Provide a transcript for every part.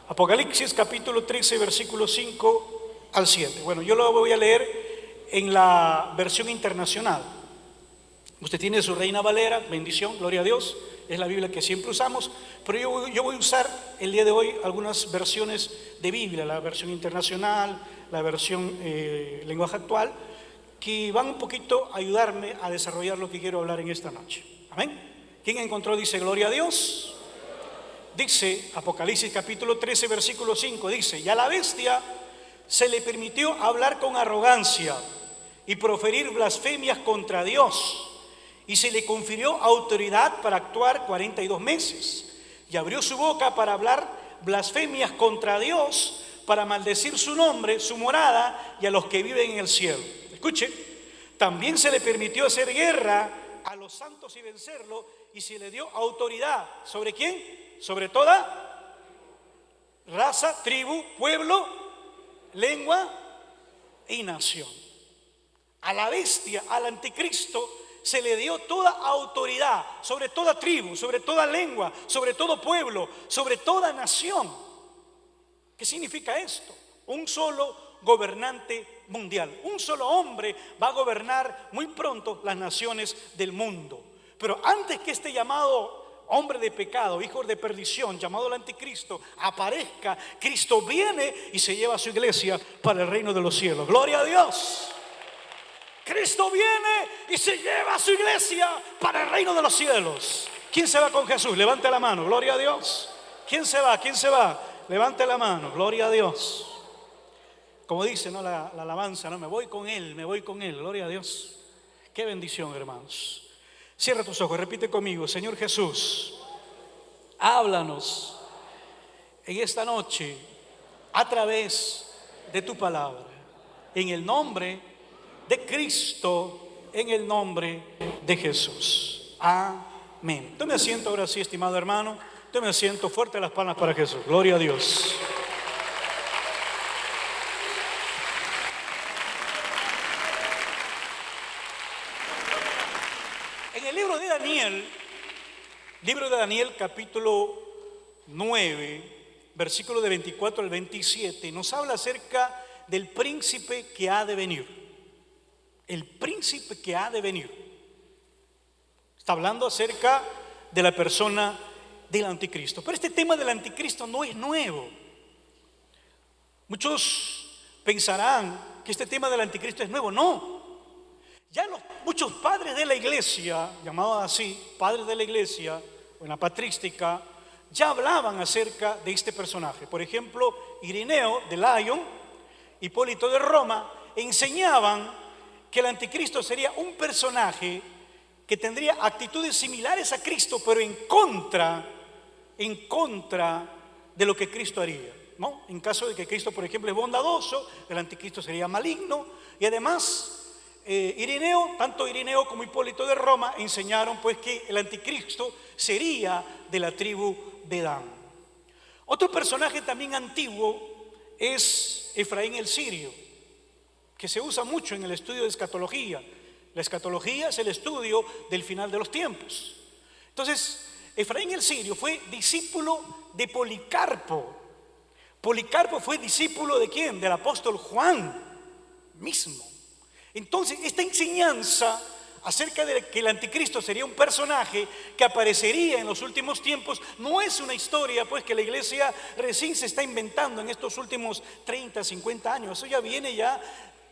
Apocalipsis capítulo 13, versículo 5 al 7. Bueno, yo lo voy a leer en la versión internacional. Usted tiene su Reina Valera, bendición, gloria a Dios, es la Biblia que siempre usamos, pero yo voy a usar el día de hoy algunas versiones de Biblia, la versión internacional, la versión lenguaje actual, que van un poquito a ayudarme a desarrollar lo que quiero hablar en esta noche. Amén. ¿Quién encontró? Dice, gloria a Dios. Dice Apocalipsis capítulo 13, versículo 5, dice, y a la bestia se le permitió hablar con arrogancia y proferir blasfemias contra Dios, y se le confirió autoridad para actuar 42 meses, y abrió su boca para hablar blasfemias contra Dios, para maldecir su nombre, su morada y a los que viven en el cielo. Escuche, también se le permitió hacer guerra a los santos y vencerlo, y se le dio autoridad. ¿Sobre quién? Sobre toda raza, tribu, pueblo, lengua y nación. A la bestia, al anticristo, se le dio toda autoridad sobre toda tribu, sobre toda lengua, sobre todo pueblo, sobre toda nación. ¿Qué significa esto? Un solo gobernante mundial, un solo hombre va a gobernar muy pronto las naciones del mundo. Pero antes que este llamado hombre de pecado, hijo de perdición, llamado el anticristo, aparezca, Cristo viene y se lleva a su iglesia para el reino de los cielos. Gloria a Dios. Cristo viene y se lleva a su iglesia para el reino de los cielos. ¿Quién se va con Jesús? Levante la mano, gloria a Dios. ¿Quién se va? ¿Quién se va? Levante la mano, gloria a Dios. Como dice, ¿no? La alabanza, ¿no? Me voy con Él, gloria a Dios. Qué bendición, hermanos. Cierra tus ojos, repite conmigo, Señor Jesús, háblanos en esta noche a través de tu palabra. En el nombre de Cristo, en el nombre de Jesús. Amén. Tome asiento ahora sí, estimado hermano. Tome asiento, fuerte las palmas para Jesús. Gloria a Dios. En el libro de Daniel capítulo 9, versículo de 24 al 27, nos habla acerca del príncipe que ha de venir. El príncipe que ha de venir. Está hablando acerca de la persona del anticristo. Pero este tema del anticristo no es nuevo. Muchos pensarán que este tema del anticristo es nuevo. No. Ya muchos padres de la iglesia, llamados así, padres de la iglesia, o en la patrística, ya hablaban acerca de este personaje. Por ejemplo, Irineo de Lyon, Hipólito de Roma, enseñaban que el anticristo sería un personaje que tendría actitudes similares a Cristo, pero en contra de lo que Cristo haría, ¿no? En caso de que Cristo, por ejemplo, es bondadoso, el anticristo sería maligno. Y además, tanto Irineo como Hipólito de Roma enseñaron pues que el anticristo sería de la tribu de Dan. Otro personaje también antiguo es Efraín el Sirio, que se usa mucho en el estudio de escatología. La escatología es el estudio del final de los tiempos. Entonces, Efraín el Sirio fue discípulo de Policarpo. Policarpo fue discípulo ¿de quién? Del apóstol Juan mismo. Entonces, esta enseñanza acerca de que el anticristo sería un personaje que aparecería en los últimos tiempos, no es una historia pues que la iglesia recién se está inventando en estos últimos 30, 50 años. Eso ya viene ya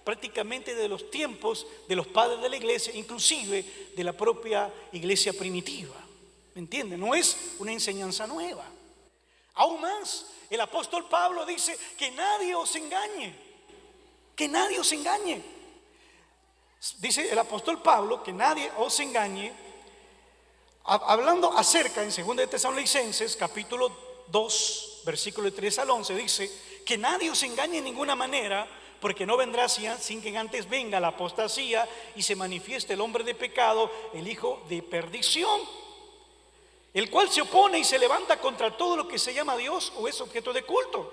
prácticamente de los tiempos de los padres de la iglesia, inclusive de la propia iglesia primitiva. ¿Me entienden? No es una enseñanza nueva. Aún más, el apóstol Pablo dice que nadie os engañe. Que nadie os engañe. Dice el apóstol Pablo que nadie os engañe, hablando acerca en 2 de Tesalonicenses capítulo 2, versículo 3 al 11, dice que nadie os engañe en ninguna manera, porque no vendrá sin que antes venga la apostasía y se manifieste el hombre de pecado, el hijo de perdición, el cual se opone y se levanta contra todo lo que se llama Dios o es objeto de culto,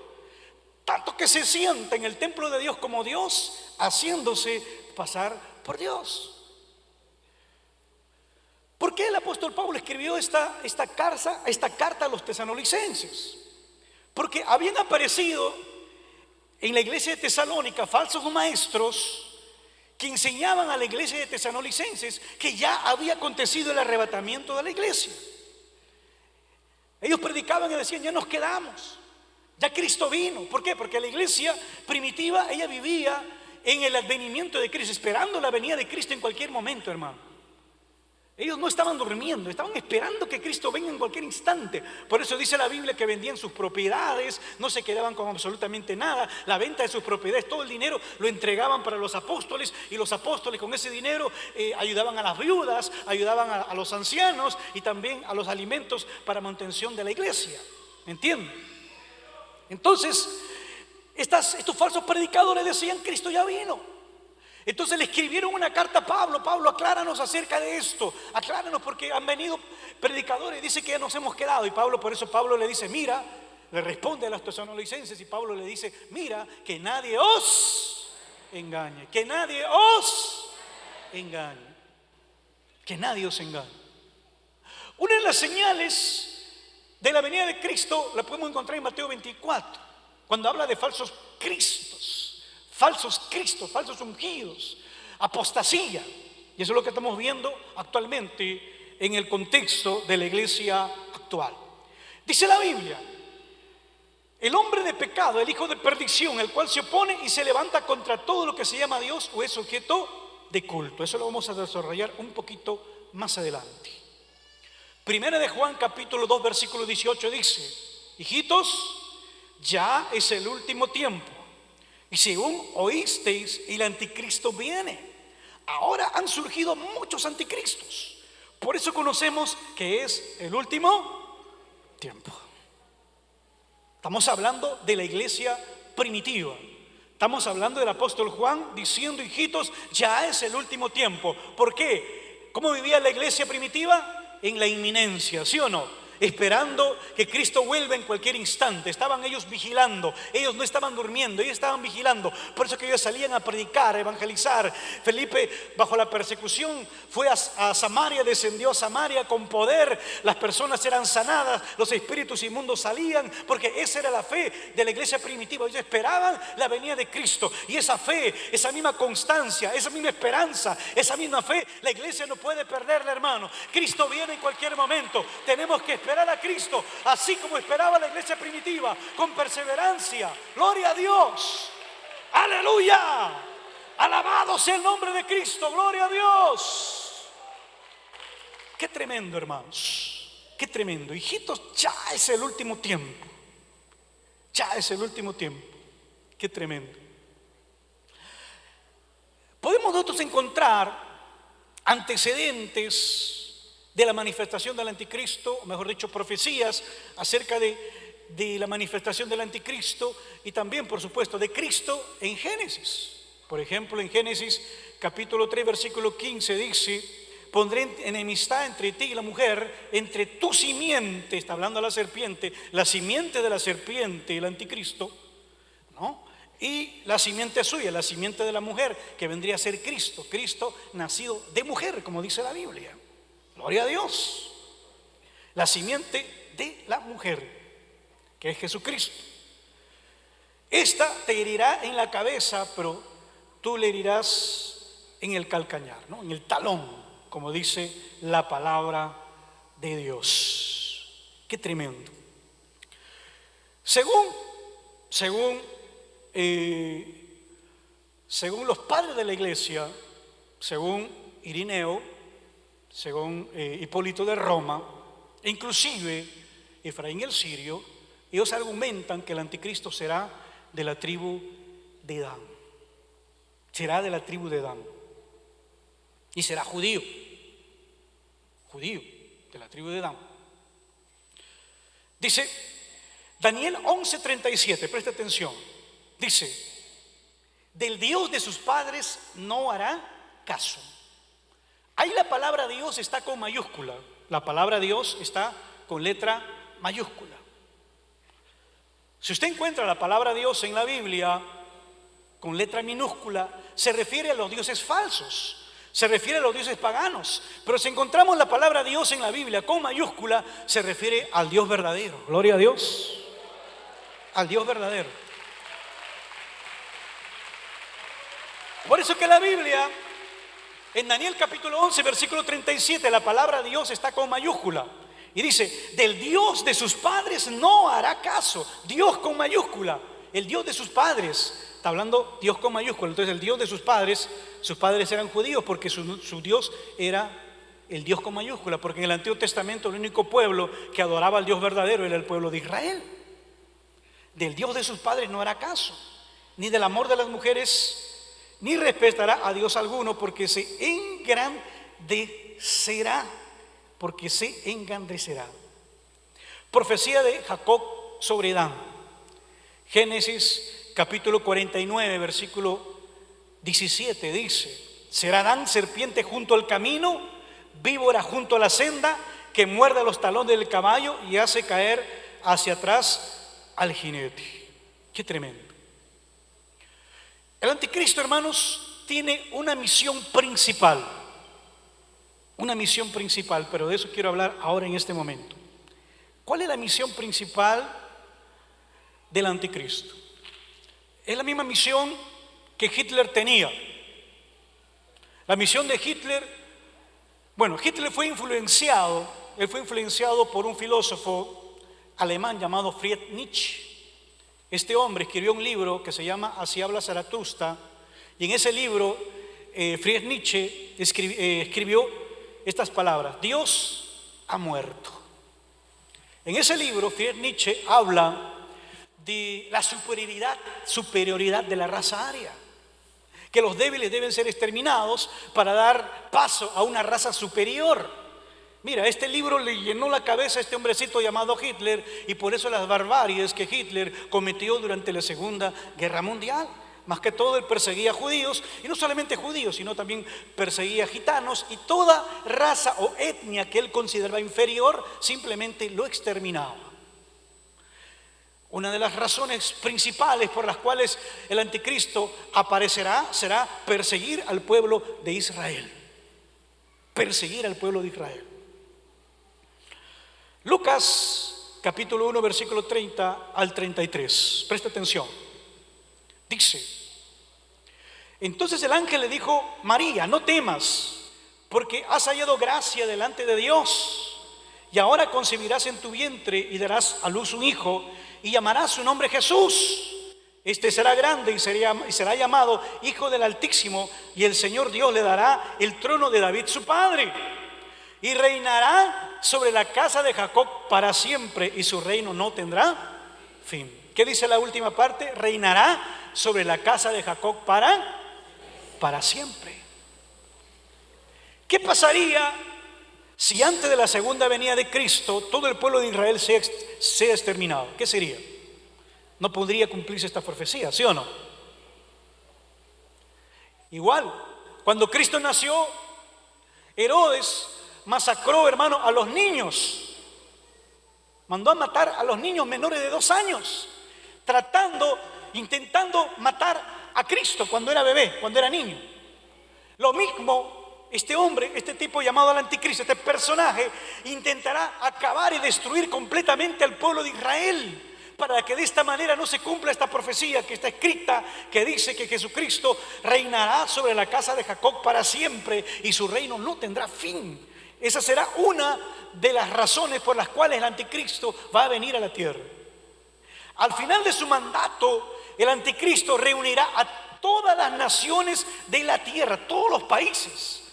tanto que se sienta en el templo de Dios como Dios, haciéndose pasar por Dios. ¿Por qué el apóstol Pablo escribió esta carta a los tesalonicenses? Porque habían aparecido en la iglesia de Tesalónica falsos maestros que enseñaban a la iglesia de tesalonicenses que ya había acontecido el arrebatamiento de la iglesia. Ellos predicaban y decían: ya nos quedamos, ya Cristo vino. ¿Por qué? Porque la iglesia primitiva, ella vivía en el advenimiento de Cristo, esperando la venida de Cristo en cualquier momento, hermano. Ellos no estaban durmiendo, estaban esperando que Cristo venga en cualquier instante. Por eso dice la Biblia que vendían sus propiedades, no se quedaban con absolutamente nada. La venta de sus propiedades, todo el dinero lo entregaban para los apóstoles, y los apóstoles con ese dinero ayudaban a las viudas, ayudaban a los ancianos y también a los alimentos para manutención de la iglesia. ¿Me entienden? Entonces, estos falsos predicadores decían: Cristo ya vino. Entonces le escribieron una carta a Pablo: Pablo, acláranos acerca de esto, acláranos, porque han venido predicadores y dice que ya nos hemos quedado. Y por eso Pablo le dice: mira, le responde a los tesalonicenses, y Pablo le dice: mira, que nadie os engañe, que nadie os engañe, que nadie os engañe. Una de las señales de la venida de Cristo la podemos encontrar en Mateo 24, cuando habla de falsos cristos, falsos ungidos, apostasía. Y eso es lo que estamos viendo actualmente en el contexto de la iglesia actual. Dice la Biblia: el hombre de pecado, el hijo de perdición, el cual se opone y se levanta contra todo lo que se llama Dios o es objeto de culto. Eso lo vamos a desarrollar un poquito más adelante. Primera de Juan capítulo 2 versículo 18 dice: hijitos, ya es el último tiempo. Y según oísteis, el anticristo viene. Ahora han surgido muchos anticristos. Por eso conocemos que es el último tiempo. Estamos hablando de la iglesia primitiva. Estamos hablando del apóstol Juan diciendo: hijitos, ya es el último tiempo. ¿Por qué? ¿Cómo vivía la iglesia primitiva? En la inminencia, ¿sí o no? Esperando que Cristo vuelva en cualquier instante. Estaban ellos vigilando, ellos no estaban durmiendo, ellos estaban vigilando. Por eso que ellos salían a predicar, a evangelizar. Felipe, bajo la persecución, fue a Samaria, descendió a Samaria con poder. Las personas eran sanadas, los espíritus inmundos salían, porque esa era la fe de la iglesia primitiva. Ellos esperaban la venida de Cristo, y esa fe, esa misma constancia, esa misma esperanza, esa misma fe, la iglesia no puede perderla, hermano. Cristo viene en cualquier momento. Tenemos que esperar a Cristo, así como esperaba la iglesia primitiva, con perseverancia. Gloria a Dios, aleluya, alabado sea el nombre de Cristo, gloria a Dios. Qué tremendo, hermanos, qué tremendo. Hijitos, ya es el último tiempo, ya es el último tiempo. Qué tremendo. Podemos nosotros encontrar antecedentes de la manifestación del anticristo, o mejor dicho, profecías acerca de la manifestación del anticristo, y también, por supuesto, de Cristo en Génesis. Por ejemplo, en Génesis capítulo 3 versículo 15 dice: pondré enemistad entre ti y la mujer, entre tu simiente, está hablando a la serpiente, la simiente de la serpiente, el anticristo, ¿no? Y la simiente suya, la simiente de la mujer, que vendría a ser Cristo, Cristo nacido de mujer, como dice la Biblia. Gloria a Dios. La simiente de la mujer, que es Jesucristo. Esta te herirá en la cabeza, pero tú le herirás en el calcañar, ¿no? En el talón, como dice la palabra de Dios. Qué tremendo. Según los padres de la iglesia, según Irineo, según Hipólito de Roma, e inclusive Efraín el Sirio, ellos argumentan que el anticristo será de la tribu de Dan. Será de la tribu de Dan. Y será judío, de la tribu de Dan. Dice Daniel 11:37, presta atención. Dice: del Dios de sus padres no hará caso. Ahí la palabra Dios está con mayúscula. La palabra Dios está con letra mayúscula. Si usted encuentra la palabra Dios en la Biblia con letra minúscula, se refiere a los dioses falsos, se refiere a los dioses paganos. Pero si encontramos la palabra Dios en la Biblia con mayúscula, se refiere al Dios verdadero. Gloria a Dios. al Dios verdadero. Por eso que la Biblia, en Daniel capítulo 11, versículo 37, la palabra Dios está con mayúscula. Y dice, del Dios de sus padres no hará caso. Dios con mayúscula, el Dios de sus padres. Está hablando Dios con mayúscula. Entonces el Dios de sus padres eran judíos porque su Dios era el Dios con mayúscula. Porque en el Antiguo Testamento el único pueblo que adoraba al Dios verdadero era el pueblo de Israel. Del Dios de sus padres no hará caso, ni del amor de las mujeres, ni respetará a Dios alguno, porque se engrandecerá. Porque se engrandecerá. Profecía de Jacob sobre Edán. Génesis capítulo 49, versículo 17 dice: será Adán serpiente junto al camino, víbora junto a la senda, que muerde los talones del caballo y hace caer hacia atrás al jinete. Qué tremendo. El anticristo, hermanos, tiene una misión principal. Una misión principal, pero de eso quiero hablar ahora en este momento. ¿Cuál es la misión principal del anticristo? Es la misma misión que Hitler tenía. La misión de Hitler, bueno, Hitler fue influenciado por un filósofo alemán llamado Friedrich Nietzsche. Este hombre escribió un libro que se llama Así habla Zaratustra, y en ese libro Friedrich Nietzsche escribió estas palabras: Dios ha muerto. En ese libro Friedrich Nietzsche habla de la superioridad de la raza aria, que los débiles deben ser exterminados para dar paso a una raza superior. Mira, este libro le llenó la cabeza a este hombrecito llamado Hitler, y por eso las barbaries que Hitler cometió durante la Segunda Guerra Mundial. Más que todo él perseguía judíos, y no solamente judíos, sino también perseguía gitanos, y toda raza o etnia que él consideraba inferior simplemente lo exterminaba. Una de las razones principales por las cuales el anticristo aparecerá será perseguir al pueblo de Israel. Perseguir al pueblo de Israel. Lucas capítulo 1 versículo 30 al 33. Presta atención. Dice: entonces el ángel le dijo: María, no temas, porque has hallado gracia delante de Dios, y ahora concebirás en tu vientre y darás a luz un hijo, y llamarás su nombre Jesús. Este será grande y será llamado Hijo del Altísimo, y el Señor Dios le dará el trono de David su padre, y reinará sobre la casa de Jacob para siempre, y su reino no tendrá fin. ¿Qué dice la última parte? Reinará sobre la casa de Jacob para siempre. ¿Qué pasaría si antes de la segunda venida de Cristo todo el pueblo de Israel sea exterminado? ¿Qué sería? No podría cumplirse esta profecía, ¿sí o no? Igual, cuando Cristo nació, Herodes masacró, hermano, a los niños. Mandó a matar a los niños menores de 2 años, intentando matar a Cristo cuando era bebé, cuando era niño. Lo mismo, este hombre, este tipo llamado el anticristo, este personaje, intentará acabar y destruir completamente al pueblo de Israel, para que de esta manera no se cumpla esta profecía que está escrita, que dice que Jesucristo reinará sobre la casa de Jacob para siempre, y su reino no tendrá fin. Esa será una de las razones por las cuales el anticristo va a venir a la tierra. Al final de su mandato, el anticristo reunirá a todas las naciones de la tierra, todos los países.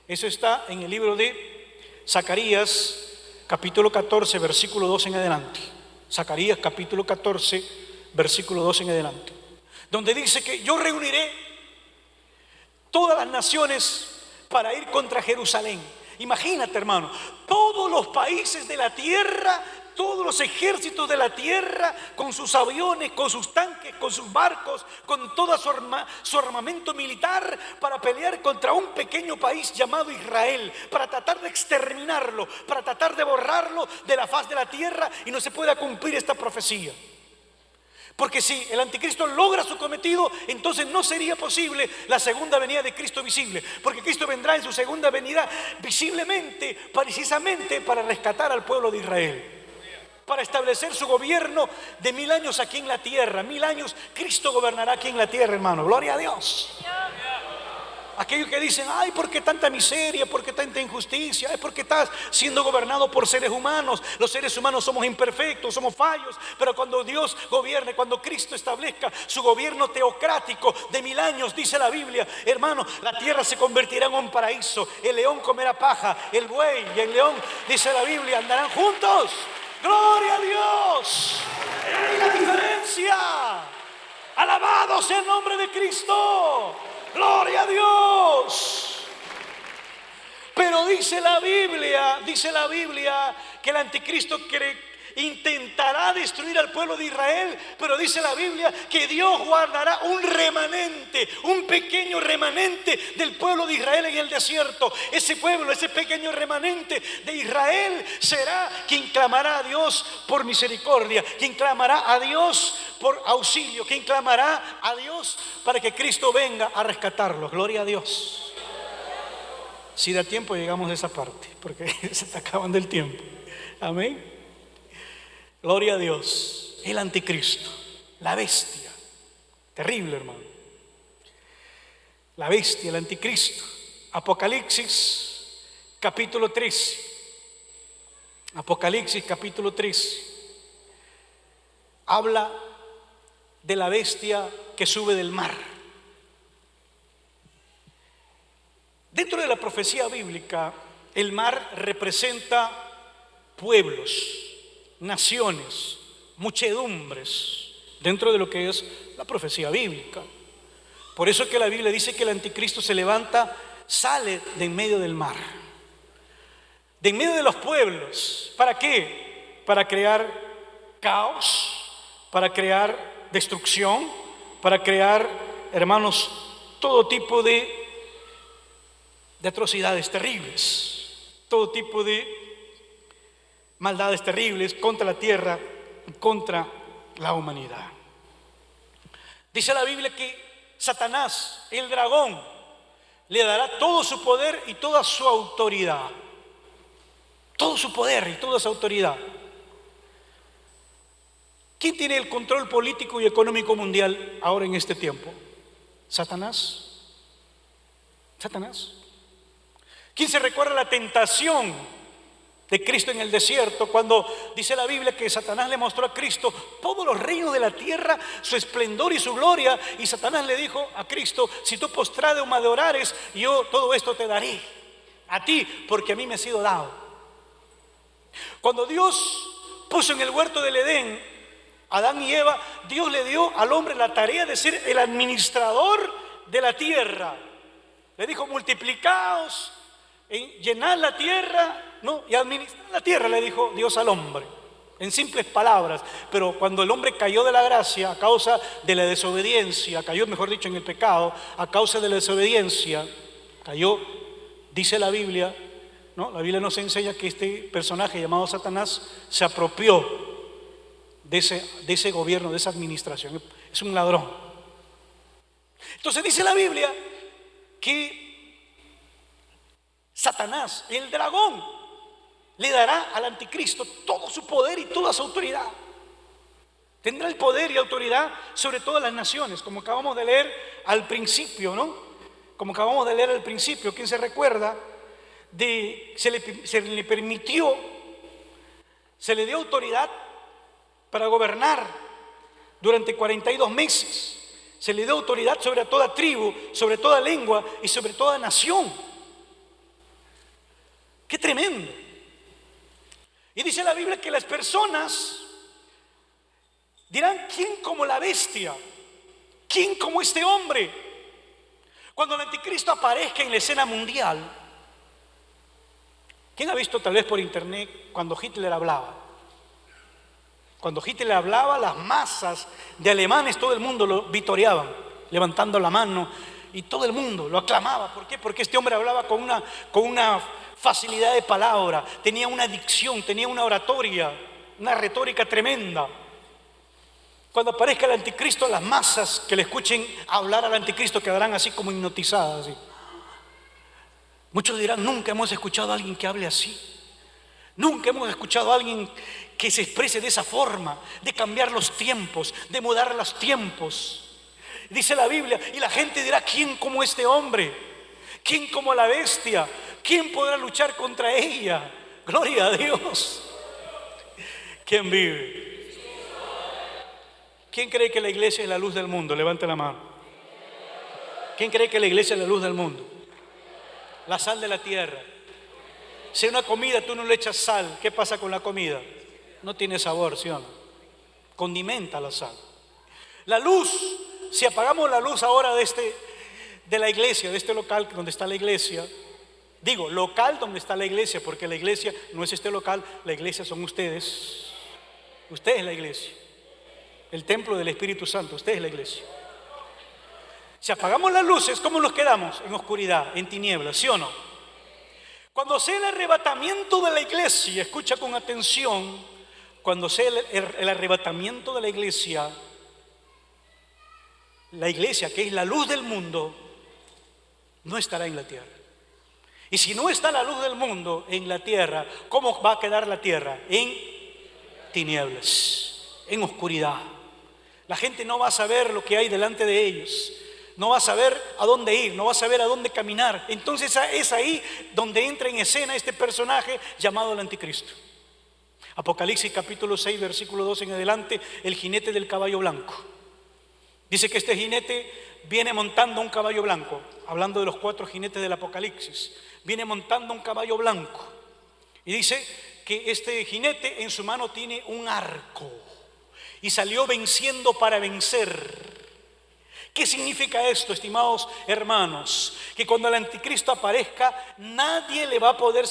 Eso está en el libro de Zacarías, capítulo 14, versículo 2 en adelante. Zacarías, capítulo 14, versículo 2 en adelante, donde dice que yo reuniré todas las naciones para ir contra Jerusalén. Imagínate, hermano, todos los países de la tierra, todos los ejércitos de la tierra, con sus aviones, con sus tanques, con sus barcos, con todo su armamento militar, para pelear contra un pequeño país llamado Israel, para tratar de exterminarlo, para tratar de borrarlo de la faz de la tierra, y no se pueda cumplir esta profecía. Porque si el anticristo logra su cometido, entonces no sería posible la segunda venida de Cristo visible, porque Cristo vendrá en su segunda venida visiblemente, precisamente para rescatar al pueblo de Israel. para establecer su gobierno de 1000 años aquí en la tierra. 1000 años Cristo gobernará aquí en la tierra, hermano. Gloria a Dios. Aquellos que dicen, ay, ¿por qué tanta miseria? ¿Por qué tanta injusticia? Es porque estás siendo gobernado por seres humanos. Los seres humanos somos imperfectos, somos fallos. Pero cuando Dios gobierne, cuando Cristo establezca su gobierno teocrático de 1000 años, dice la Biblia, hermano, la tierra se convertirá en un paraíso. El león comerá paja, el buey y el león, dice la Biblia, andarán juntos. ¡Gloria a Dios! ¡Hay la diferencia! ¡Alabado sea el nombre de Cristo! ¡Gloria a Dios! Pero dice la Biblia que el anticristo intentará destruir al pueblo de Israel, pero dice la Biblia que Dios guardará un remanente, un pequeño remanente del pueblo de Israel en el desierto. Ese pueblo, ese pequeño remanente de Israel será quien clamará a Dios por misericordia, quien clamará a Dios por auxilio, quien clamará a Dios para que Cristo venga a rescatarlos. Gloria a Dios. Si da tiempo llegamos a esa parte, porque se está acabando el tiempo. Amén. Gloria a Dios. El anticristo, la bestia. Terrible, hermano. La bestia, el anticristo. Apocalipsis capítulo 13. Apocalipsis capítulo 13. Habla de la bestia que sube del mar. Dentro de la profecía bíblica, el mar representa pueblos, naciones, muchedumbres, dentro de lo que es la profecía bíblica. Por eso que la Biblia dice que el anticristo se levanta, sale de en medio del mar, de en medio de los pueblos. ¿Para qué? Para crear caos, para crear destrucción, para crear, hermanos, todo tipo de atrocidades terribles, todo tipo de maldades terribles contra la tierra y contra la humanidad. Dice la Biblia que Satanás, el dragón, le dará todo su poder y toda su autoridad. Todo su poder y toda su autoridad. ¿Quién tiene el control político y económico mundial ahora en este tiempo? Satanás. Satanás. ¿Quién se recuerda la tentación de Cristo en el desierto, cuando dice la Biblia que Satanás le mostró a Cristo todos los reinos de la tierra, su esplendor y su gloria, y Satanás le dijo a Cristo, si tú postrado me adorares, yo todo esto te daré a ti, porque a mí me ha sido dado. Cuando Dios puso en el huerto del Edén a Adán y Eva, Dios le dio al hombre la tarea de ser el administrador de la tierra. Le dijo, multiplicaos, llenad la tierra, ¿no? Y administrar la tierra, le dijo Dios al hombre, en simples palabras. Pero cuando el hombre cayó de la gracia a causa de la desobediencia, cayó, mejor dicho, en el pecado, a causa de la desobediencia, cayó, dice la Biblia, ¿no? La Biblia nos enseña que este personaje llamado Satanás se apropió de ese gobierno, de esa administración. Es un ladrón. Entonces dice la Biblia que Satanás, el dragón, le dará al anticristo todo su poder y toda su autoridad. Tendrá el poder y autoridad sobre todas las naciones, como acabamos de leer al principio, ¿no? Como acabamos de leer al principio, ¿quién se recuerda? Se le permitió, se le dio autoridad para gobernar durante 42 meses. Se le dio autoridad sobre toda tribu, sobre toda lengua y sobre toda nación. ¡Qué tremendo! Y dice la Biblia que las personas dirán, ¿quién como la bestia? ¿Quién como este hombre? Cuando el anticristo aparezca en la escena mundial. ¿Quién ha visto tal vez por internet cuando Hitler hablaba? Cuando Hitler hablaba, las masas de alemanes, todo el mundo lo vitoreaban, levantando la mano, y todo el mundo lo aclamaba. ¿Por qué? Porque este hombre hablaba con una facilidad de palabra, tenía una dicción, tenía una oratoria, una retórica tremenda. Cuando aparezca el anticristo, las masas que le escuchen hablar al anticristo quedarán así como hipnotizadas. Así. Muchos dirán, nunca hemos escuchado a alguien que hable así. Nunca hemos escuchado a alguien que se exprese de esa forma, de cambiar los tiempos, de mudar los tiempos. Dice la Biblia, y la gente dirá: ¿quién como este hombre? ¿Quién como la bestia? ¿Quién podrá luchar contra ella? Gloria a Dios. ¿Quién vive? ¿Quién cree que la iglesia es la luz del mundo? Levante la mano. ¿Quién cree que la iglesia es la luz del mundo? La sal de la tierra. Si una comida tú no le echas sal, ¿qué pasa con la comida? No tiene sabor, ¿sí o no? Condimenta la sal. La luz, si apagamos la luz ahora de la iglesia, de este local donde está la iglesia, digo local donde está la iglesia, porque la iglesia no es este local, la iglesia son ustedes. Usted es la iglesia, el templo del Espíritu Santo, usted es la iglesia. Si apagamos las luces, ¿cómo nos quedamos? En oscuridad, en tinieblas, ¿sí o no? Cuando sea el arrebatamiento de la iglesia, escucha con atención, cuando sea el arrebatamiento de la iglesia que es la luz del mundo, no estará en la tierra. Y si no está la luz del mundo en la tierra, ¿cómo va a quedar la tierra? En tinieblas, en oscuridad. La gente no va a saber lo que hay delante de ellos. No va a saber a dónde ir, no va a saber a dónde caminar. Entonces es ahí donde entra en escena este personaje llamado el anticristo. Apocalipsis capítulo 6, versículo 2 en adelante, el jinete del caballo blanco. Dice que este jinete viene montando un caballo blanco, hablando de los 4 jinetes del Apocalipsis. Viene montando un caballo blanco. Y dice que este jinete en su mano tiene un arco. Y salió venciendo para vencer. ¿Qué significa esto, estimados hermanos? Que cuando el anticristo aparezca, nadie le va a poder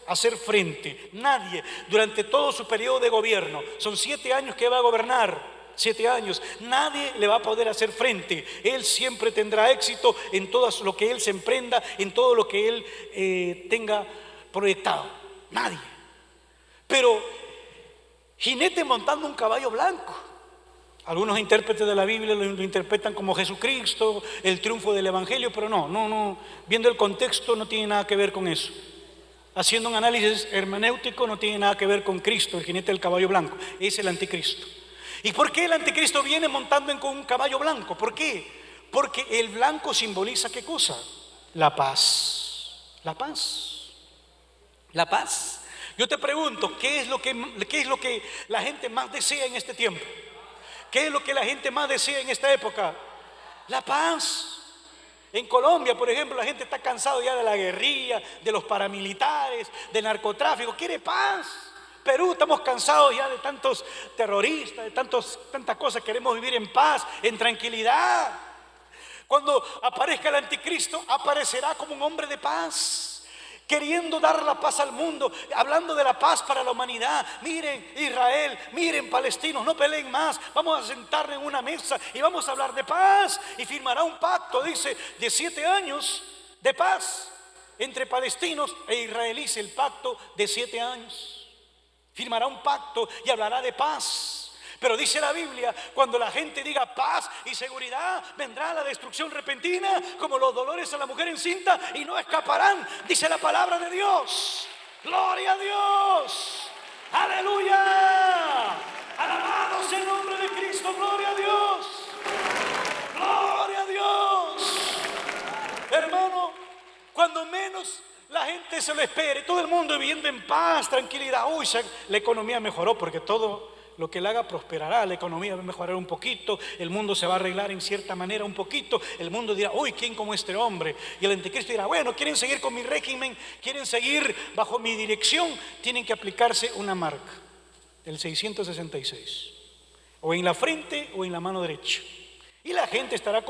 hacer frente. Nadie, durante todo su periodo de gobierno. Son 7 años que va a gobernar. 7 años. Nadie le va a poder hacer frente. Él siempre tendrá éxito en todo lo que él se emprenda, en todo lo que él tenga proyectado. Nadie. Pero jinete montando un caballo blanco. Algunos intérpretes de la Biblia lo interpretan como Jesucristo, el triunfo del Evangelio, pero no, viendo el contexto no tiene nada que ver con eso. Haciendo un análisis hermenéutico no tiene nada que ver con Cristo, el jinete del caballo blanco, es el anticristo. ¿Y por qué el anticristo viene montando con un caballo blanco? ¿Por qué? Porque el blanco simboliza ¿qué cosa? La paz. La paz. La paz. Yo te pregunto, ¿qué es lo que la gente más desea en este tiempo? ¿Qué es lo que la gente más desea en esta época? La paz. En Colombia, por ejemplo, la gente está cansado ya de la guerrilla, de los paramilitares, del narcotráfico, quiere paz. Perú, estamos cansados ya de tantos terroristas, de tantas cosas, queremos vivir en paz, en tranquilidad. Cuando aparezca el anticristo, aparecerá como un hombre de paz, queriendo dar la paz al mundo, hablando de la paz para la humanidad. Miren Israel, miren palestinos, no peleen más, vamos a sentarnos en una mesa y vamos a hablar de paz. Y firmará un pacto, dice, de 7 años de paz entre palestinos e israelíes, el pacto de 7 años. Firmará un pacto y hablará de paz. Pero dice la Biblia, cuando la gente diga paz y seguridad, vendrá la destrucción repentina, como los dolores a la mujer encinta, y no escaparán, dice la palabra de Dios. ¡Gloria a Dios! ¡Aleluya! ¡Alabado sea el nombre de Cristo! ¡Gloria a Dios! ¡Gloria a Dios! Hermano, cuando menos la gente se lo espere, todo el mundo viviendo en paz, tranquilidad. Uy, la economía mejoró porque todo lo que él haga prosperará, la economía va a mejorar un poquito, el mundo se va a arreglar en cierta manera un poquito, el mundo dirá, uy, ¿quién como este hombre? Y el anticristo dirá, bueno, quieren seguir con mi régimen, quieren seguir bajo mi dirección, tienen que aplicarse una marca, el 666, o en la frente o en la mano derecha. Y la gente estará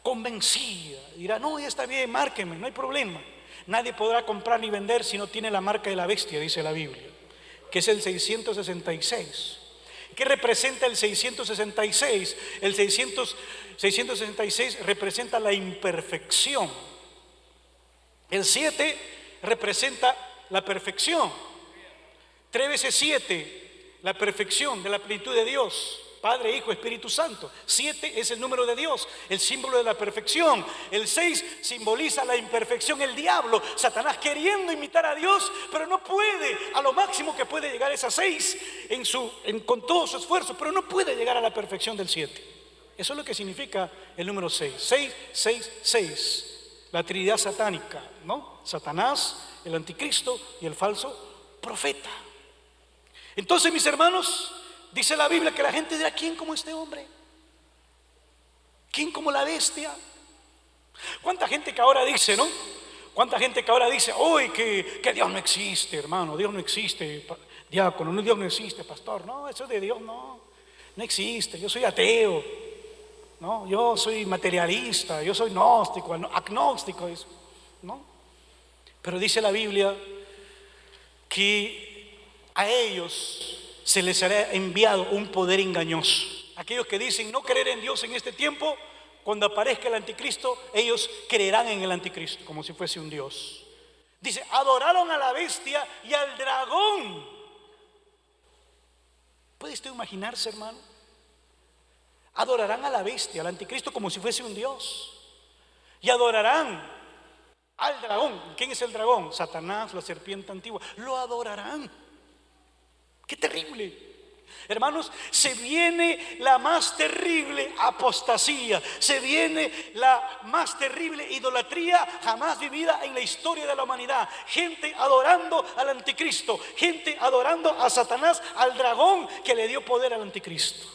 convencida, dirá, no, ya está bien, márquenme, no hay problema. Nadie podrá comprar ni vender si no tiene la marca de la bestia, dice la Biblia, que es el 666. ¿Qué representa el 666? El 666 representa la imperfección. El 7 representa la perfección. 3 veces 7, la perfección de la plenitud de Dios. Padre, Hijo, Espíritu Santo. 7 es el número de Dios, el símbolo de la perfección. El 6 simboliza la imperfección, el diablo, Satanás queriendo imitar a Dios, pero no puede. A lo máximo que puede llegar es a 6 con todo su esfuerzo, pero no puede llegar a la perfección del 7. Eso es lo que significa el número 6. 6, 6, 6. La Trinidad satánica, ¿no? Satanás, el anticristo y el falso profeta. Entonces, mis hermanos, dice la Biblia que la gente dirá: ¿quién como este hombre? ¿Quién como la bestia? ¿Cuánta gente que ahora dice, no? ¿Cuánta gente que ahora dice: hoy que Dios no existe, hermano, Dios no existe, diácono, Dios no existe, pastor? No, eso de Dios no existe. Yo soy ateo, no, yo soy materialista, yo soy gnóstico, agnóstico, ¿no? Pero dice la Biblia que a ellos se les hará enviado un poder engañoso. Aquellos que dicen no creer en Dios en este tiempo, cuando aparezca el anticristo, ellos creerán en el anticristo como si fuese un Dios. Dice: adoraron a la bestia y al dragón. ¿Puede usted imaginarse, hermano? Adorarán a la bestia, al anticristo, como si fuese un Dios. Y adorarán al dragón. ¿Quién es el dragón? Satanás, la serpiente antigua. Lo adorarán. ¡Qué terrible! Hermanos, se viene la más terrible apostasía, se viene la más terrible idolatría jamás vivida en la historia de la humanidad. Gente adorando al anticristo, gente adorando a Satanás, al dragón que le dio poder al anticristo.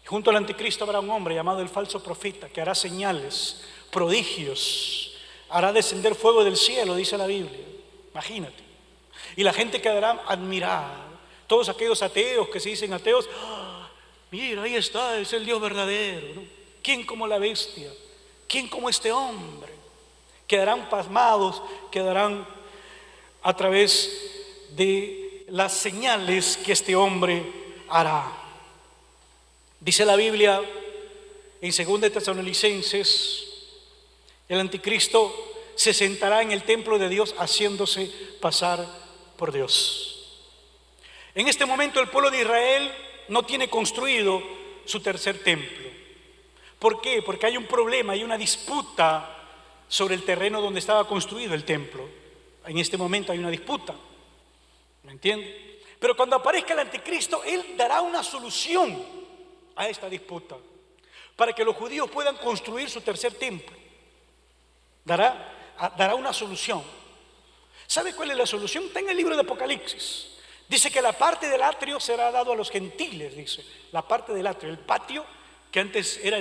Junto al anticristo habrá un hombre llamado el falso profeta, que hará señales, prodigios, hará descender fuego del cielo, dice la Biblia. Imagínate. Y la gente quedará admirada. Todos aquellos ateos que se dicen ateos: mira, ahí está, es el Dios verdadero, ¿no? ¿Quién como la bestia? ¿Quién como este hombre? Quedarán pasmados, quedarán a través de las señales que este hombre hará. Dice la Biblia en 2 Tesalonicenses: el anticristo se sentará en el templo de Dios haciéndose pasar por Dios. En este momento el pueblo de Israel no tiene construido su tercer templo. ¿Por qué? Porque hay un problema, hay una disputa sobre el terreno donde estaba construido el templo. En este momento hay una disputa, ¿me entiende? Pero cuando aparezca el anticristo, él dará una solución a esta disputa para que los judíos puedan construir su tercer templo. Dará una solución. ¿Sabe cuál es la solución? Está en el libro de Apocalipsis. Dice que la parte del atrio será dado a los gentiles, dice. La parte del atrio, el patio que antes era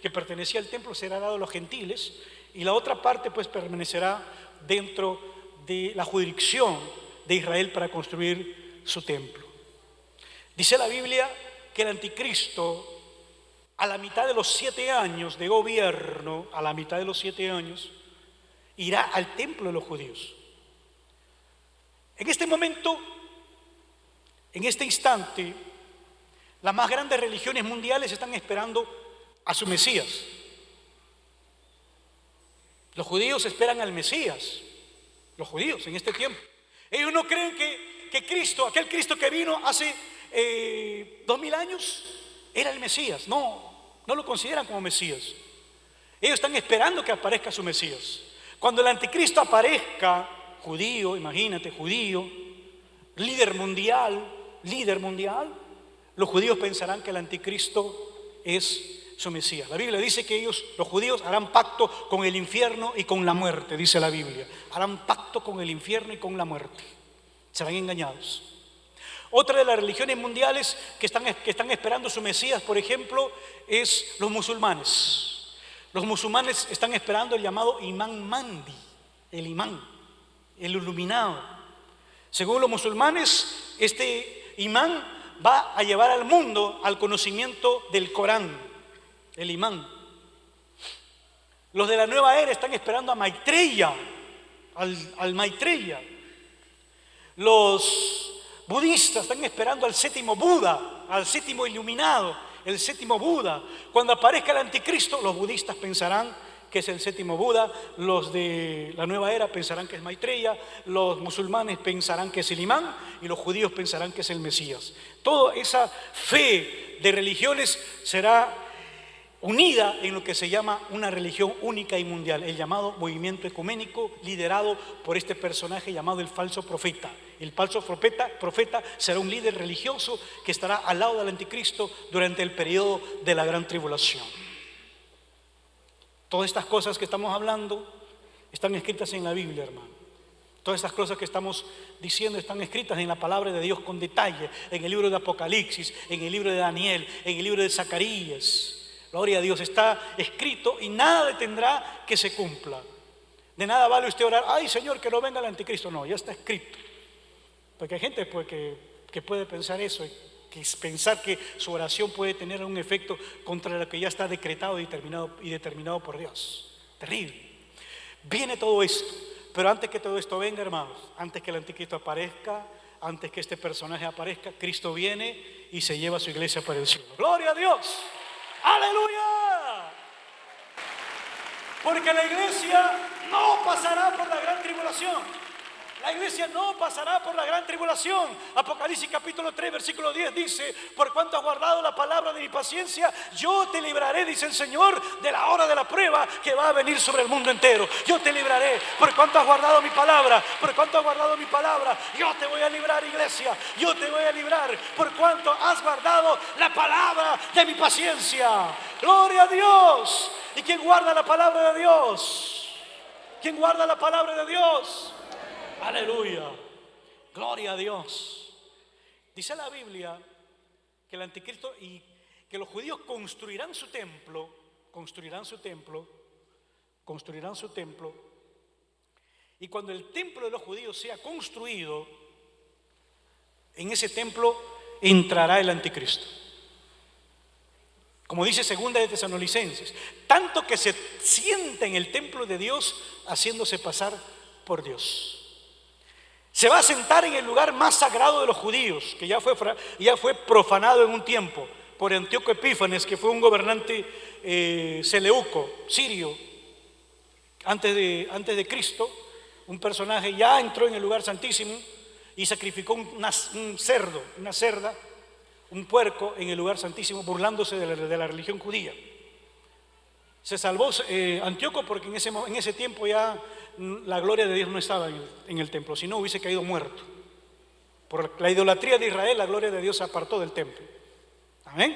que pertenecía al templo, será dado a los gentiles, y la otra parte pues permanecerá dentro de la jurisdicción de Israel para construir su templo. Dice la Biblia que el anticristo, a la mitad de los 7 años de gobierno, a la mitad de los 7 años, irá al templo de los judíos. En este momento, en este instante, las más grandes religiones mundiales están esperando a su Mesías. Los judíos esperan al Mesías. Los judíos en este tiempo. Ellos no creen que Cristo, aquel Cristo que vino hace 2000 años, era el Mesías. No lo consideran como Mesías. Ellos están esperando que aparezca su Mesías. Cuando el anticristo aparezca, judío, imagínate, judío, líder mundial, los judíos pensarán que el anticristo es su Mesías. La Biblia dice que ellos, los judíos, harán pacto con el infierno y con la muerte, dice la Biblia. Harán pacto con el infierno y con la muerte. Serán engañados. Otra de las religiones mundiales que están esperando su Mesías, por ejemplo, es los musulmanes. Los musulmanes están esperando el llamado Imán Mahdi, el imán, el iluminado. Según los musulmanes, este imán va a llevar al mundo al conocimiento del Corán, el imán. Los de la nueva era están esperando a Maitreya, al Maitreya. Los budistas están esperando al séptimo Buda, al séptimo iluminado, el séptimo Buda. Cuando aparezca el anticristo, los budistas pensarán que es el séptimo Buda, los de la nueva era pensarán que es Maitreya, los musulmanes pensarán que es el imán y los judíos pensarán que es el Mesías. Toda esa fe de religiones será unida en lo que se llama una religión única y mundial, el llamado movimiento ecuménico liderado por este personaje llamado el falso profeta. El falso profeta será un líder religioso que estará al lado del anticristo durante el periodo de la gran tribulación. Todas estas cosas que estamos hablando están escritas en la Biblia, hermano. Todas estas cosas que estamos diciendo están escritas en la palabra de Dios con detalle, en el libro de Apocalipsis, en el libro de Daniel, en el libro de Zacarías. Gloria a Dios, está escrito y nada detendrá que se cumpla. De nada vale usted orar, ay Señor, que no venga el anticristo. No, ya está escrito. Porque hay gente pues, que puede pensar eso, que es pensar que su oración puede tener un efecto contra lo que ya está decretado y determinado por Dios. Terrible. Viene todo esto, pero antes que todo esto venga, hermanos, antes que el anticristo aparezca, antes que este personaje aparezca, Cristo viene y se lleva a su iglesia para el cielo. ¡Gloria a Dios! ¡Aleluya! Porque la iglesia no pasará por la gran tribulación. La iglesia no pasará por la gran tribulación. Apocalipsis capítulo 3 versículo 10 dice: por cuanto has guardado la palabra de mi paciencia, yo te libraré, dice el Señor, de la hora de la prueba que va a venir sobre el mundo entero. Yo te libraré, por cuanto has guardado mi palabra. Por cuanto has guardado mi palabra, yo te voy a librar, iglesia. Yo te voy a librar, por cuanto has guardado la palabra de mi paciencia. Gloria a Dios. ¿Y quién guarda la palabra de Dios? ¿Quién guarda la palabra de Dios? Aleluya, gloria a Dios. Dice la Biblia que el anticristo y que los judíos construirán su templo, y cuando el templo de los judíos sea construido, en ese templo entrará el anticristo. Como dice segunda de Tesalonicenses, tanto que se sienta en el templo de Dios haciéndose pasar por Dios. Se va a sentar en el lugar más sagrado de los judíos, que ya fue profanado en un tiempo por Antíoco Epífanes, que fue un gobernante seleuco, sirio, antes de Cristo. Un personaje ya entró en el lugar santísimo y sacrificó un cerdo, una cerda, un puerco en el lugar santísimo, burlándose de la religión judía. Se salvó Antíoco porque en ese tiempo ya la gloria de Dios no estaba en el templo, si no hubiese caído muerto. Por la idolatría de Israel, la gloria de Dios se apartó del templo. Amén.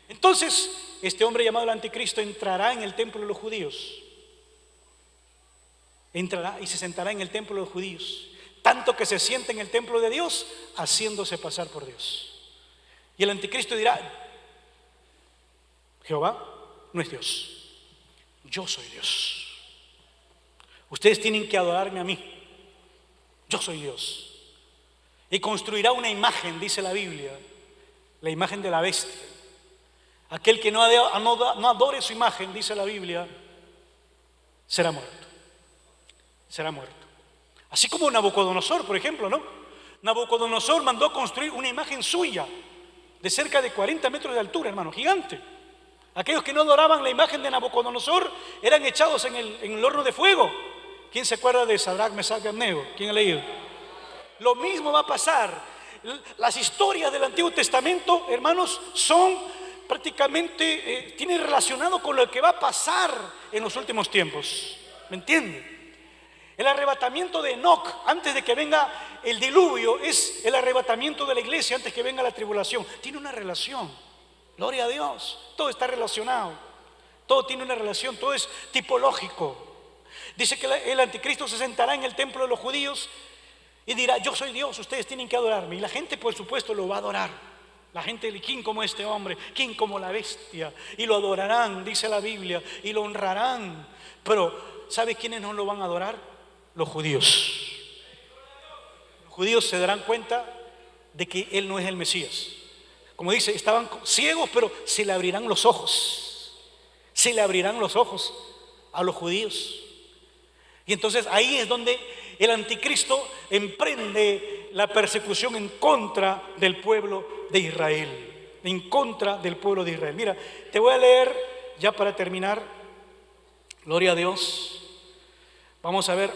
Entonces, este hombre llamado el anticristo entrará en el templo de los judíos. Entrará y se sentará en el templo de los judíos, tanto que se sienta en el templo de Dios, haciéndose pasar por Dios. Y el anticristo dirá: Jehová no es Dios, yo soy Dios. Ustedes tienen que adorarme a mí, yo soy Dios. Y construirá una imagen, dice la Biblia, la imagen de la bestia. Aquel que no adore su imagen, dice la Biblia, será muerto. Será muerto. Así como Nabucodonosor, por ejemplo, ¿no? Nabucodonosor mandó construir una imagen suya de cerca de 40 metros de altura, hermano, gigante. Aquellos que no adoraban la imagen de Nabucodonosor eran echados en el horno de fuego. ¿Quién se acuerda de Sadrach, Mesach y Abednego? ¿Quién ha leído? Lo mismo va a pasar. Las historias del Antiguo Testamento, hermanos, son prácticamente, tienen relacionado con lo que va a pasar en los últimos tiempos. ¿Me entienden? El arrebatamiento de Enoc antes de que venga el diluvio es el arrebatamiento de la iglesia antes que venga la tribulación. Tiene una relación. Gloria a Dios. Todo está relacionado. Todo tiene una relación. Todo es tipológico. Dice que el anticristo se sentará en el templo de los judíos y dirá: yo soy Dios, ustedes tienen que adorarme. Y la gente, por supuesto, lo va a adorar. La gente, ¿quién como este hombre? ¿Quién como la bestia? Y lo adorarán, dice la Biblia, y lo honrarán. Pero, ¿sabe quiénes no lo van a adorar? Los judíos. Los judíos se darán cuenta de que Él no es el Mesías. Como dice, estaban ciegos, pero se le abrirán los ojos. Se le abrirán los ojos a los judíos. Y entonces ahí es donde el anticristo emprende la persecución en contra del pueblo de Israel. En contra del pueblo de Israel. Mira, te voy a leer, ya para terminar, Gloria a Dios. Vamos a ver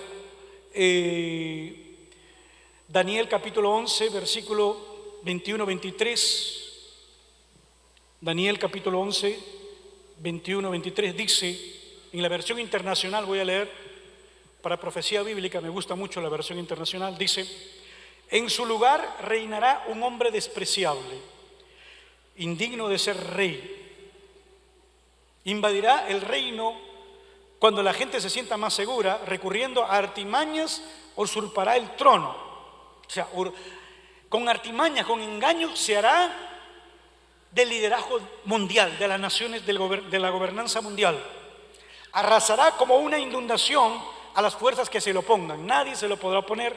Daniel capítulo 11, versículo 21-23. Daniel capítulo 11, 21-23 dice, en la versión internacional voy a leer, para profecía bíblica me gusta mucho la versión internacional, dice: en su lugar reinará un hombre despreciable, indigno de ser rey. Invadirá el reino cuando la gente se sienta más segura, recurriendo a artimañas, usurpará el trono. O sea, con artimañas, con engaños, se hará del liderazgo mundial, de las naciones, de la gobernanza mundial. Arrasará como una inundación a las fuerzas que se le opongan. Nadie se lo podrá oponer.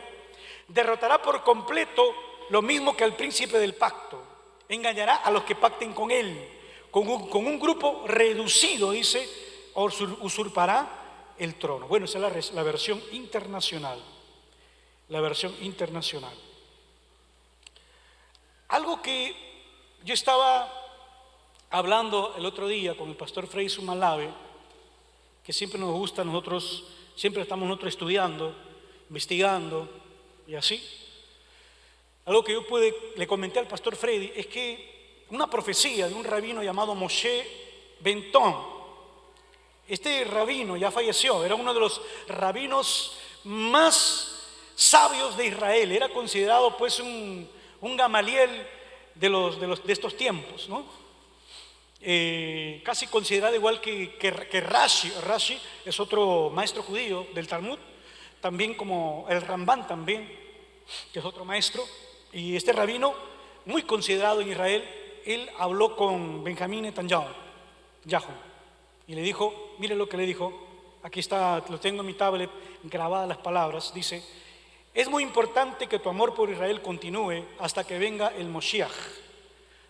Derrotará por completo, lo mismo que al príncipe del pacto. Engañará a los que pacten con él. Con un grupo reducido, dice, usurpará el trono. Bueno, esa es la versión internacional. La versión internacional. Algo que yo estaba hablando el otro día con el pastor Frei Sumalave, que siempre nos gusta, nosotros siempre estamos nosotros estudiando, investigando y así. Algo que yo le comenté al pastor Freddy es que una profecía de un rabino llamado Moshe Benton, este rabino ya falleció, era uno de los rabinos más sabios de Israel, era considerado pues un Gamaliel de estos tiempos, ¿no? Casi considerado igual que Rashi. Rashi es otro maestro judío del Talmud, también como el Rambán también, que es otro maestro. Y este rabino, muy considerado en Israel, él habló con Benjamín Netanyahu y le dijo, mire lo que le dijo, aquí está, lo tengo en mi tablet, grabadas las palabras, dice: es muy importante que tu amor por Israel continúe hasta que venga el Moshiach,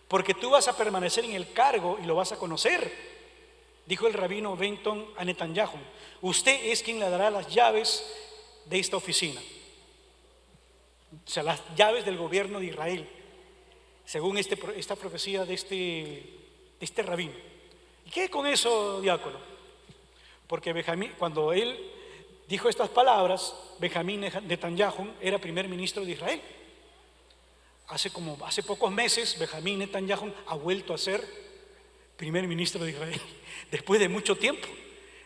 porque tú vas a permanecer en el cargo y lo vas a conocer. Dijo el rabino Benton a Netanyahu: usted es quien le dará las llaves de esta oficina, o sea, las llaves del gobierno de Israel, según esta profecía de este rabino. ¿Y qué con eso, diácono? Porque cuando él dijo estas palabras, Benjamín Netanyahu era primer ministro de Israel. Hace pocos meses Benjamín Netanyahu ha vuelto a ser primer ministro de Israel, después de mucho tiempo,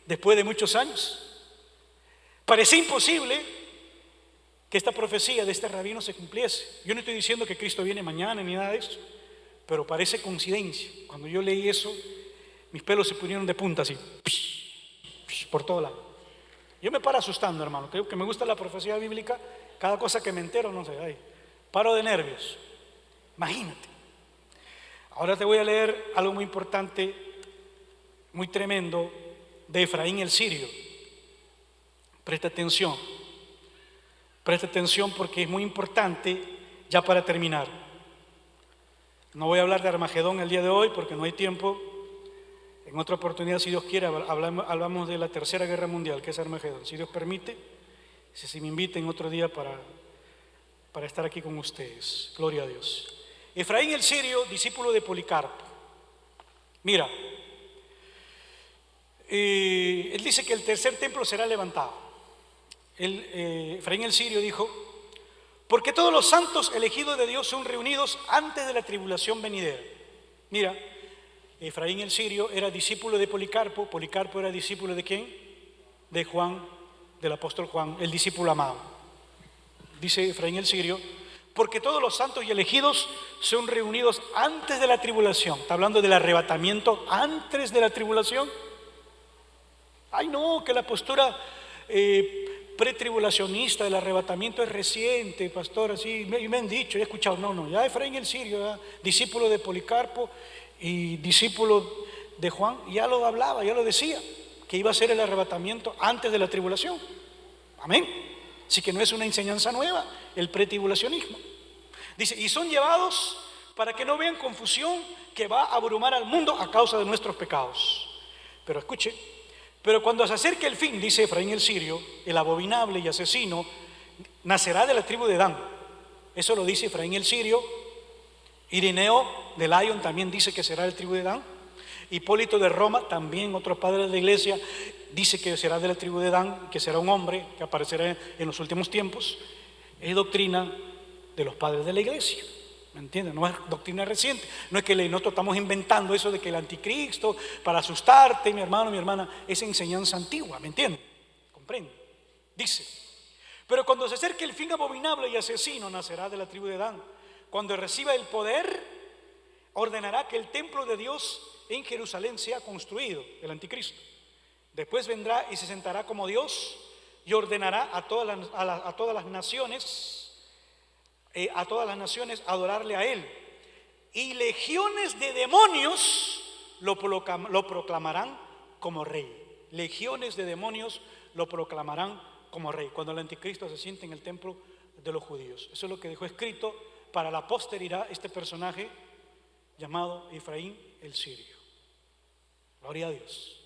después de muchos años. Parecía imposible que esta profecía de este rabino se cumpliese. Yo no estoy diciendo que Cristo viene mañana ni nada de eso, pero parece coincidencia. Cuando yo leí eso, mis pelos se pusieron de punta así, por todo lado. Yo me paro asustando, hermano, que me gusta la profecía bíblica, cada cosa que me entero, no sé, paro de nervios. Imagínate. Ahora te voy a leer algo muy importante, muy tremendo, de Efraín el Sirio. Presta atención porque es muy importante ya para terminar. No voy a hablar de Armagedón el día de hoy porque no hay tiempo. En otra oportunidad, si Dios quiere, hablamos de la Tercera Guerra Mundial, que es Armagedón. Si Dios permite, si me inviten otro día para estar aquí con ustedes. Gloria a Dios. Efraín el Sirio, discípulo de Policarpo. Mira, él dice que el tercer templo será levantado. Efraín el Sirio dijo: porque todos los santos elegidos de Dios son reunidos antes de la tribulación venidera. Mira, Efraín el Sirio era discípulo de Policarpo. Policarpo era discípulo ¿de quién? De Juan, del apóstol Juan, el discípulo amado. Dice Efraín el Sirio: porque todos los santos y elegidos son reunidos antes de la tribulación. Está hablando del arrebatamiento antes de la tribulación. Ay, no, que la postura pretribulacionista del arrebatamiento es reciente, pastor, así me han dicho, he escuchado. No, ya Efraín el Sirio, discípulo de Policarpo y discípulo de Juan, ya lo hablaba, ya lo decía, que iba a ser el arrebatamiento antes de la tribulación. Amén. Así que no es una enseñanza nueva el pretribulacionismo. Dice: y son llevados para que no vean confusión que va a abrumar al mundo a causa de nuestros pecados. Pero escuche, pero cuando se acerque el fin, dice Efraín el Sirio, el abominable y asesino nacerá de la tribu de Dan. Eso lo dice Efraín el Sirio. Irineo de Lyon también dice que será el tribu de Dan. Hipólito de Roma, también otro padre de la iglesia, dice que será de la tribu de Dan, que será un hombre que aparecerá en los últimos tiempos. Es doctrina de los padres de la iglesia, ¿me entienden? No es doctrina reciente, no es que nosotros estamos inventando eso de que el anticristo para asustarte, mi hermano, mi hermana, es enseñanza antigua, ¿me entienden? ¿Comprende? Dice: pero cuando se acerque el fin abominable y asesino, nacerá de la tribu de Dan. Cuando reciba el poder, ordenará que el templo de Dios en Jerusalén sea construido, el anticristo. Después vendrá y se sentará como Dios y ordenará a todas las naciones adorarle a él. Y legiones de demonios lo proclamarán como rey. Legiones de demonios lo proclamarán como rey, cuando el anticristo se siente en el templo de los judíos. Eso es lo que dejó escrito para la posteridad este personaje llamado Efraín el Sirio. Gloria a Dios.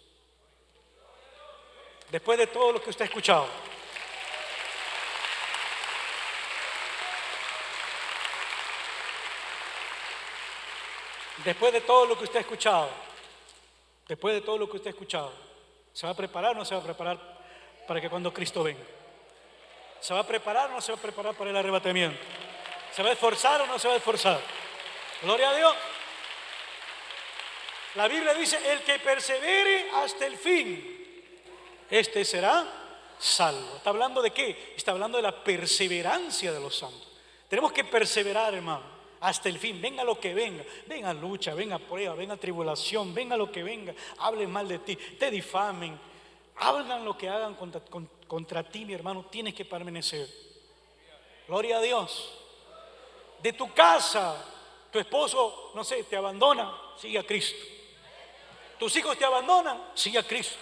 Después de todo lo que usted ha escuchado, después de todo lo que usted ha escuchado, ¿se va a preparar o no se va a preparar para que cuando Cristo venga? ¿Se va a preparar o no se va a preparar para el arrebatamiento? ¿Se va a esforzar o no se va a esforzar? Gloria a Dios. La Biblia dice: el que persevere hasta el fin, este será salvo. ¿Está hablando de qué? Está hablando de la perseverancia de los santos. Tenemos que perseverar, hermano, hasta el fin. Venga lo que venga, venga lucha, venga prueba, venga tribulación, venga lo que venga. Hablen mal de ti, te difamen, hablan lo que hagan contra ti, mi hermano, tienes que permanecer. Gloria a Dios. De tu casa, tu esposo, no sé, te abandona, sigue a Cristo. Tus hijos te abandonan, sigue a Cristo.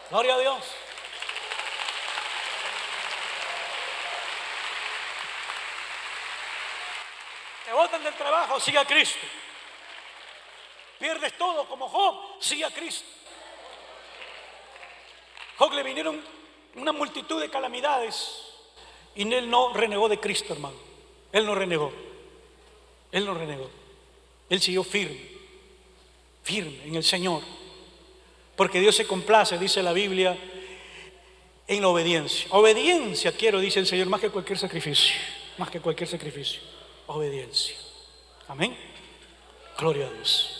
Gloria a Dios. Te botan del trabajo, sigue a Cristo. Pierdes todo como Job, sigue a Cristo. Job le vinieron una multitud de calamidades y él no renegó de Cristo, hermano. Él no renegó. Él siguió firme en el Señor, porque Dios se complace, dice la Biblia, en la obediencia. Obediencia quiero, dice el Señor, más que cualquier sacrificio. Obediencia. Amén. Gloria a Dios.